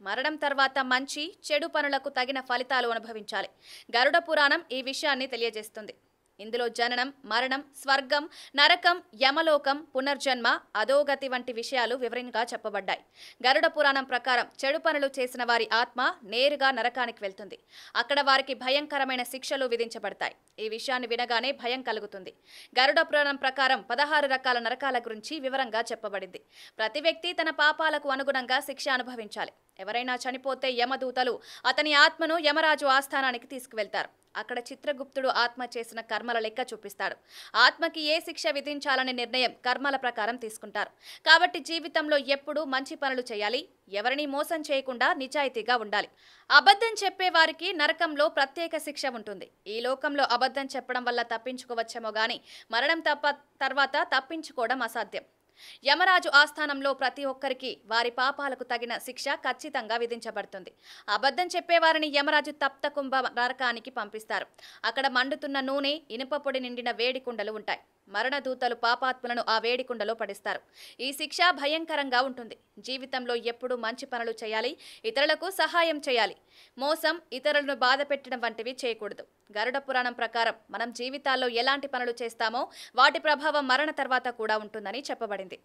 మరణం తర్వాత మంచి చెడు పనులకు తగిన ఫలితాలు అనుభవించాలి. గరుడ పురాణం ఈ విషయాన్ని తెలియజేస్తుంది. ఇందులో జననం, మరణం, స్వర్గం, నరకం, యమలోకం, పునర్జన్మ, అధోగతి వంటి విషయాలు వివరంగా చెప్పబడ్డాయి. గరుడ పురాణం ప్రకారం చెడు పనులు చేసిన వారి ఆత్మ నేరుగా నరకానికి వెళ్తుంది. అక్కడ వారికి భయంకరమైన శిక్షలు విధించబడతాయి. ఈ విషయాన్ని వినగానే భయం కలుగుతుంది. గరుడ పురాణం ప్రకారం 16 రకాల నరకాల గురించి వివరంగా చెప్పబడింది. ప్రతి వ్యక్తి తన పాపాలకు అనుగుణంగా శిక్ష అనుభవించాలి. ఎవరైనా చనిపోతే యమదూతలు అతని ఆత్మను యమరాజు ఆస్థానానికి తీసుకువెళ్తారు. అక్కడ చిత్రగుప్తుడు ఆత్మ చేసిన కర్మల లెక్క చూపిస్తాడు. ఆత్మకి ఏ శిక్ష విధించాలనే నిర్ణయం కర్మల ప్రకారం తీసుకుంటారు. కాబట్టి జీవితంలో ఎప్పుడూ మంచి పనులు చేయాలి. ఎవరిని మోసం చేయకుండా నిజాయితీగా ఉండాలి. అబద్ధం చెప్పే వారికి నరకంలో ప్రత్యేక శిక్ష ఉంటుంది. ఈ లోకంలో అబద్ధం చెప్పడం వల్ల తప్పించుకోవచ్చేమో గాని మరణం తర్వాత తప్పించుకోవడం అసాధ్యం. యమరాజు ఆస్థానంలో ప్రతి ఒక్కరికి వారి పాపాలకు తగిన శిక్ష ఖచ్చితంగా విధించబడుతుంది. అబద్ధం చెప్పేవారిని యమరాజు తప్తకుంభ నరకానికి పంపిస్తారు. అక్కడ మండుతున్న నూనె, ఇనుప పొడి నిండిన వేడి కుండలు ఉంటాయి. మరణదూతలు పాపాత్ములను ఆ వేడి కుండలో పడిస్తారు. ఈ శిక్ష భయంకరంగా ఉంటుంది. జీవితంలో ఎప్పుడూ మంచి పనులు చేయాలి. ఇతరులకు సహాయం చేయాలి. మోసం, ఇతరులను బాధ పెట్టడం వంటివి చేయకూడదు. గరుడ పురాణం ప్రకారం మనం జీవితాల్లో ఎలాంటి పనులు చేస్తామో వాటి ప్రభావం మరణ తర్వాత కూడా ఉంటుందని చెప్పబడింది.